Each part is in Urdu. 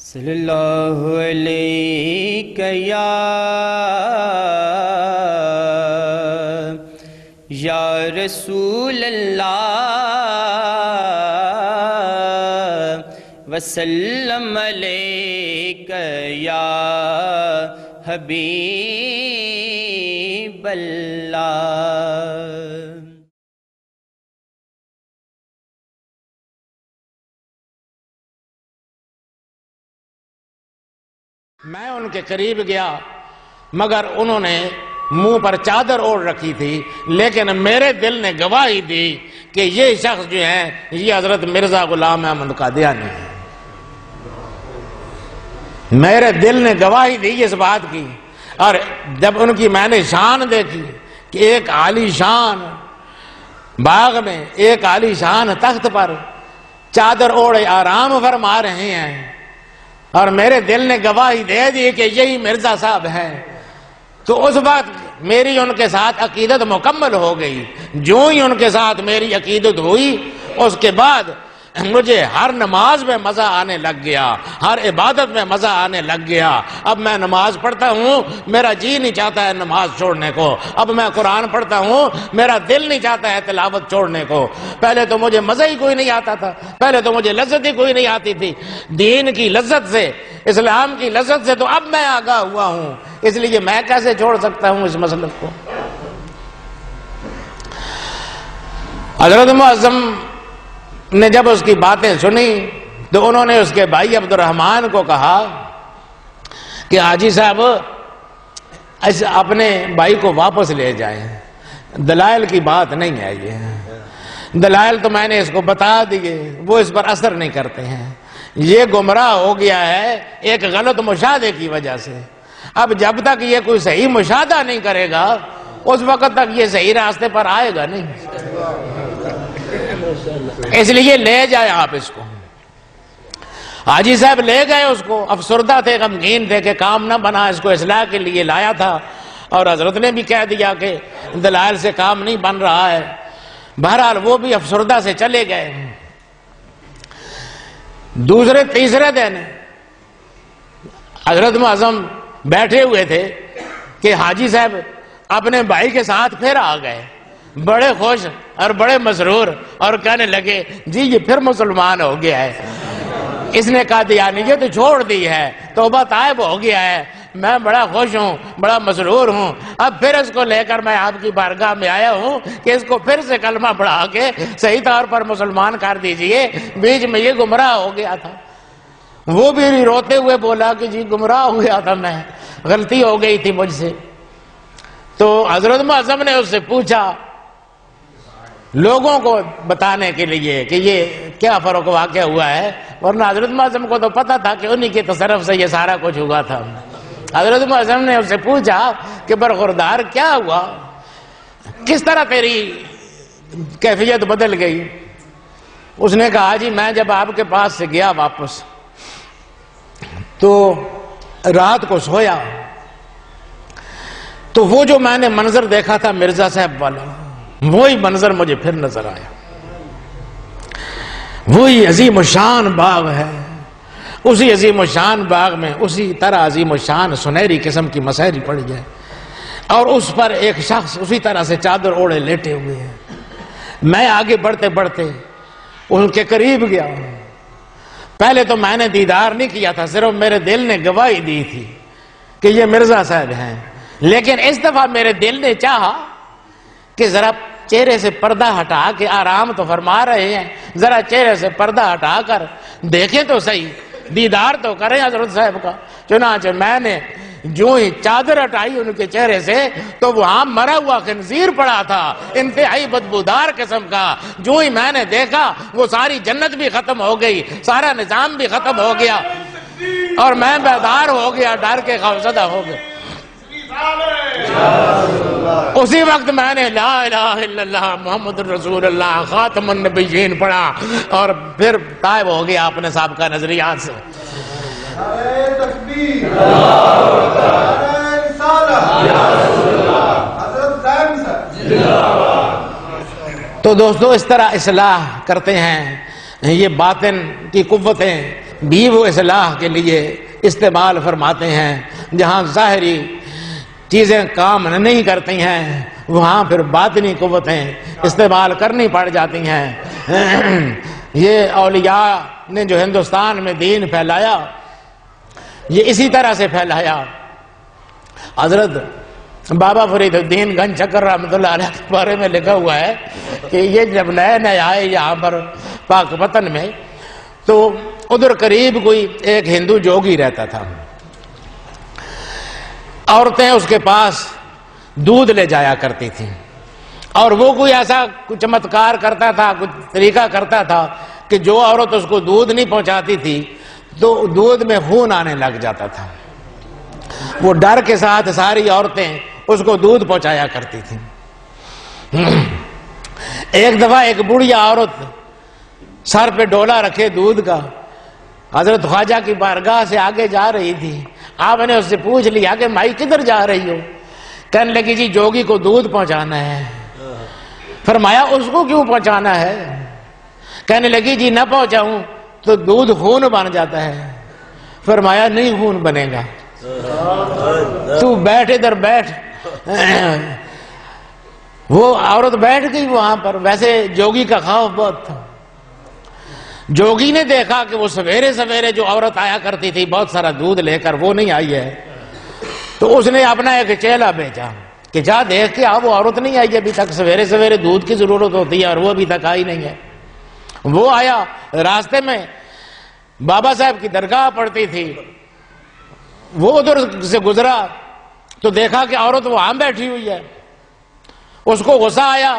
صلی اللہ علیہ یا رسول اللہ وسلم علیک یا حبیب اللہ۔ میں ان کے قریب گیا مگر انہوں نے منہ پر چادر اوڑھ رکھی تھی، لیکن میرے دل نے گواہی دی کہ یہ شخص جو ہیں یہ حضرت مرزا غلام احمد قادیانی ہے۔ میرے دل نے گواہی دی اس بات کی، اور جب ان کی میں نے شان دیکھی کہ ایک عالی شان باغ میں ایک عالی شان تخت پر چادر اوڑھے آرام فرما رہے ہیں، اور میرے دل نے گواہی دے دی کہ یہی مرزا صاحب ہے، تو اس وقت میری ان کے ساتھ عقیدت مکمل ہو گئی۔ جو ہی ان کے ساتھ میری عقیدت ہوئی، اس کے بعد مجھے ہر نماز میں مزہ آنے لگ گیا، ہر عبادت میں مزہ آنے لگ گیا۔ اب میں نماز پڑھتا ہوں، میرا جی نہیں چاہتا ہے نماز چھوڑنے کو۔ اب میں قرآن پڑھتا ہوں، میرا دل نہیں چاہتا ہے تلاوت چھوڑنے کو۔ پہلے تو مجھے مزہ ہی کوئی نہیں آتا تھا، پہلے تو مجھے لذت ہی کوئی نہیں آتی تھی دین کی لذت سے، اسلام کی لذت سے، تو اب میں آگاہ ہوا ہوں، اس لیے میں کیسے چھوڑ سکتا ہوں اس مسلک کو۔ حضرت معظم نے جب اس کی باتیں سنی تو انہوں نے اس کے بھائی عبد الرحمن کو کہا کہ حاجی صاحب اپنے بھائی کو واپس لے جائیں، دلائل کی بات نہیں ہے، یہ دلائل تو میں نے اس کو بتا دیے، وہ اس پر اثر نہیں کرتے ہیں، یہ گمراہ ہو گیا ہے ایک غلط مشاہدے کی وجہ سے۔ اب جب تک یہ کوئی صحیح مشاہدہ نہیں کرے گا اس وقت تک یہ صحیح راستے پر آئے گا نہیں، اس لیے لے جائے آپ اس کو۔ حاجی صاحب لے گئے اس کو، افسردہ تھے، غمگین تھے کہ کام نہ بنا، اس کو اصلاح کے لیے لایا تھا، اور حضرت نے بھی کہہ دیا کہ دلائل سے کام نہیں بن رہا ہے۔ بہرحال وہ بھی افسردہ سے چلے گئے۔ دوسرے تیسرے دن حضرت معظم بیٹھے ہوئے تھے کہ حاجی صاحب اپنے بھائی کے ساتھ پھر آ گئے، بڑے خوش اور بڑے مسرور، اور کہنے لگے جی یہ پھر مسلمان ہو گیا ہے، اس نے قادیانیت تو چھوڑ دی ہے، توبہ طائب ہو گیا ہے، میں بڑا خوش ہوں، بڑا مسرور ہوں، اب پھر اس کو لے کر میں آپ کی بارگاہ میں آیا ہوں کہ اس کو پھر سے کلمہ پڑھا کے صحیح طور پر مسلمان کر دیجئے، بیچ میں یہ گمراہ ہو گیا تھا۔ وہ بھی روتے ہوئے بولا کہ جی گمراہ ہو گیا تھا میں، غلطی ہو گئی تھی مجھ سے۔ تو حضرت معظم نے اس سے پوچھا لوگوں کو بتانے کے لیے کہ یہ کیا فرق واقع ہوا ہے، ورنہ حضرت معظم کو تو پتا تھا کہ انہی کی تصرف سے یہ سارا کچھ ہوا تھا۔ حضرت معظم نے اس سے پوچھا کہ برخوردار کیا ہوا، کس طرح تیری کیفیت بدل گئی؟ اس نے کہا جی میں جب آپ کے پاس سے گیا واپس تو رات کو سویا تو وہ جو میں نے منظر دیکھا تھا مرزا صاحب والا، وہی منظر مجھے پھر نظر آیا۔ وہی عظیم الشان باغ ہے، اسی عظیم الشان باغ میں اسی طرح عظیم الشان سنہری قسم کی مسحری پڑی ہے، اور اس پر ایک شخص اسی طرح سے چادر اوڑھے لیٹے ہوئے ہیں۔ میں آگے بڑھتے بڑھتے ان کے قریب گیا، پہلے تو میں نے دیدار نہیں کیا تھا، صرف میرے دل نے گواہی دی تھی کہ یہ مرزا صاحب ہیں، لیکن اس دفعہ میرے دل نے چاہا کہ ذرا چہرے سے پردہ ہٹا کے، آرام تو فرما رہے ہیں، ذرا چہرے سے پردہ ہٹا کر دیکھیں تو صحیح، دیدار تو کریں حضرت صاحب کا۔ چنانچہ میں نے جو ہی چادر ہٹائی ان کے چہرے سے تو وہاں مرا ہوا خنزیر پڑا تھا، انتہائی بدبودار قسم کا۔ جو ہی میں نے دیکھا وہ ساری جنت بھی ختم ہو گئی، سارا نظام بھی ختم ہو گیا، اور میں بیدار ہو گیا، ڈر کے خوفزدہ ہو گیا۔ اسی وقت میں نے لا الہ الا اللہ محمد رسول اللہ خاتم النبیین پڑھا، اور پھر طائب ہو گیا اپنے سابقہ نظریات سے۔ تو دوستو اس طرح اصلاح کرتے ہیں، یہ باطن کی قوتیں بھی وہ اصلاح کے لیے استعمال فرماتے ہیں۔ جہاں ظاہری چیزیں کام نہیں کرتی ہیں وہاں پھر باطنی قوتیں استعمال کرنی پڑ جاتی ہیں۔ یہ اولیاء نے جو ہندوستان میں دین پھیلایا یہ اسی طرح سے پھیلایا۔ حضرت بابا فرید الدین گنج چکر رحمۃ اللہ علیہ کے بارے میں لکھا ہوا ہے کہ یہ جب نئے نئے آئے یہاں پر پاک وطن میں تو ادھر قریب کوئی ایک ہندو جوگی رہتا تھا۔ عورتیں اس کے پاس دودھ لے جایا کرتی تھیں اور وہ کوئی ایسا کچھ چمتکار کرتا تھا، کچھ طریقہ کرتا تھا کہ جو عورت اس کو دودھ نہیں پہنچاتی تھی تو دودھ میں خون آنے لگ جاتا تھا۔ وہ ڈر کے ساتھ ساری عورتیں اس کو دودھ پہنچایا کرتی تھیں۔ ایک دفعہ ایک بڑھیا عورت سر پہ ڈولا رکھے دودھ کا حضرت خواجہ کی بارگاہ سے آگے جا رہی تھی۔ آپ نے اس سے پوچھ لیا کہ مائی کدھر جا رہی ہو؟ کہنے لگی جی جوگی کو دودھ پہنچانا ہے۔ فرمایا اس کو کیوں پہنچانا ہے؟ کہنے لگی جی نہ پہنچاؤں تو دودھ خون بن جاتا ہے۔ فرمایا نہیں خون بنے گا، تو بیٹھ ادھر بیٹھ۔ وہ عورت بیٹھ گئی وہاں پر۔ ویسے جوگی کا خوف بہت تھا۔ جوگی نے دیکھا کہ وہ سویرے سویرے جو عورت آیا کرتی تھی بہت سارا دودھ لے کر وہ نہیں آئی ہے، تو اس نے اپنا ایک چیلا بھیجا کہ جا دیکھ کے وہ عورت نہیں آئی ابھی تک، سویرے سویرے دودھ کی ضرورت ہوتی ہے اور وہ ابھی تک آئی نہیں ہے۔ وہ آیا، راستے میں بابا صاحب کی درگاہ پڑتی تھی، وہ ادھر سے گزرا تو دیکھا کہ عورت وہاں بیٹھی ہوئی ہے۔ اس کو غصہ آیا،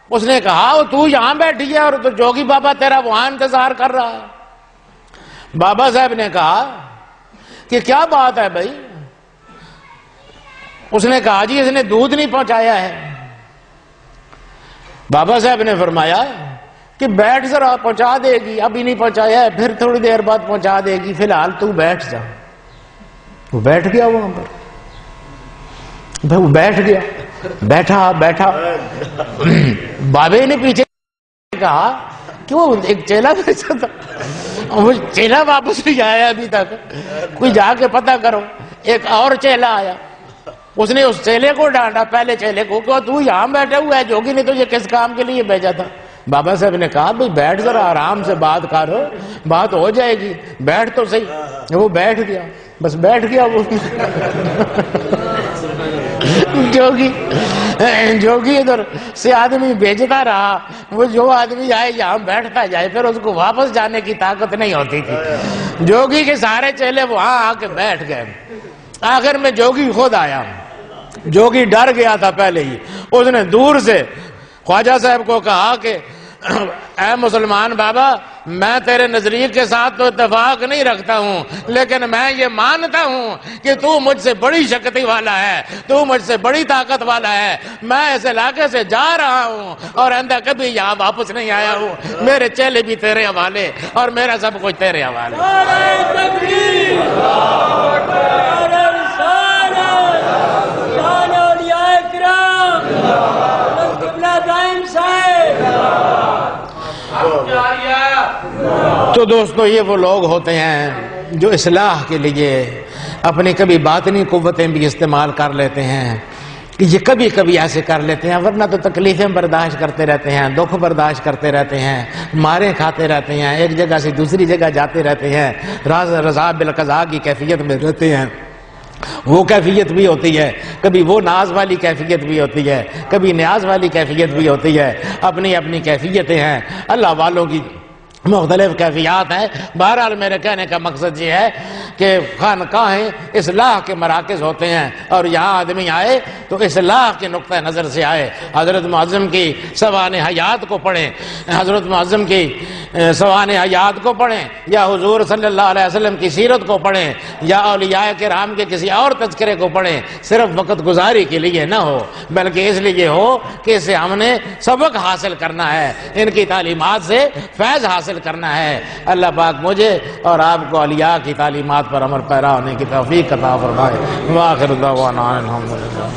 اس نے کہا تو یہاں بیٹھی ہے اور تو جوگی بابا تیرا وہاں انتظار کر رہا ہے۔ بابا صاحب نے کہا کہ کیا بات ہے بھائی؟ اس نے کہا جی اس نے دودھ نہیں پہنچایا ہے۔ بابا صاحب نے فرمایا کہ بیٹھ ذرا، پہنچا دے گی، ابھی نہیں پہنچایا ہے، پھر تھوڑی دیر بعد پہنچا دے گی، فی الحال تو بیٹھ جا۔ وہ بیٹھ گیا وہاں پر، وہ بیٹھ گیا، بیٹھا بابے نے پیچھے کہا کہ وہ ایک چیلا بھیجا تھا، وہ چیلا واپس نہیں آیا ابھی تک، کوئی جا کے پتہ کرو۔ ایک اور چیلا آیا، اس نے اس چیلے کو ڈانٹا، پہلے چیلے کو کہ تو یہاں بیٹھا ہوا ہے، جوگی نے تجھے کس کام کے لیے بھیجا تھا؟ بابا صاحب نے کہا بھئی بیٹھ ذرا، آرام سے بات کرو، بات ہو جائے گی، بیٹھ تو صحیح۔ وہ بیٹھ گیا، بس بیٹھ گیا وہ جوگی ادھر سے آدمی بھیجتا رہا، وہ جو آدمی آئے یہاں بیٹھتا جائے، پھر اس کو واپس جانے کی طاقت نہیں ہوتی تھی۔ جوگی کے سارے چیلے وہاں آ کے بیٹھ گئے۔ آخر میں جوگی خود آیا، جوگی ڈر گیا تھا پہلے ہی۔ اس نے دور سے خواجہ صاحب کو کہا کہ اے مسلمان بابا، میں تیرے نظریے کے ساتھ تو اتفاق نہیں رکھتا ہوں، لیکن میں یہ مانتا ہوں کہ تو مجھ سے بڑی شکتی والا ہے، تو مجھ سے بڑی طاقت والا ہے۔ میں اس علاقے سے جا رہا ہوں اور آئندہ کبھی یہاں واپس نہیں آیا ہوں۔ میرے چیلے بھی تیرے حوالے اور میرا سب کچھ تیرے حوالے۔ تو دوستو یہ وہ لوگ ہوتے ہیں جو اصلاح کے لیے اپنی کبھی باطنی قوتیں بھی استعمال کر لیتے ہیں، یہ کبھی کبھی ایسے کر لیتے ہیں، ورنہ تو تکلیفیں برداشت کرتے رہتے ہیں، دکھ برداشت کرتے رہتے ہیں، ماریں کھاتے رہتے ہیں، ایک جگہ سے دوسری جگہ جاتے رہتے ہیں، رضا بالقضاء کی کیفیت میں رہتے ہیں۔ وہ کیفیت بھی ہوتی ہے، کبھی وہ ناز والی کیفیت بھی ہوتی ہے، کبھی نیاز والی کیفیت بھی ہوتی ہے، اپنی اپنی کیفیتیں ہیں، اللہ والوں کی مختلف کیفیات ہیں۔ بہرحال میرے کہنے کا مقصد یہ ہے کہ خانقاہیں اصلاح کے مراکز ہوتے ہیں اور یہاں آدمی آئے تو اصلاح کے نقطہ نظر سے آئے۔ حضرت معظم کی سوانح حیات کو پڑھیں، حضرت معظم کی سوانح حیات کو پڑھیں، یا حضور صلی اللہ علیہ وسلم کی سیرت کو پڑھیں، یا اولیاء کرام کے کسی اور تذکرے کو پڑھیں، صرف وقت گزاری کے لیے نہ ہو بلکہ اس لیے ہو کہ اسے ہم نے سبق حاصل کرنا ہے، ان کی تعلیمات سے فیض حاصل کرنا ہے۔ اللہ پاک مجھے اور آپ کو اولیاء کی تعلیمات پر عمل پیرا ہونے کی توفیق عطا فرمائے۔ وآخر دعوانا الحمدللہ۔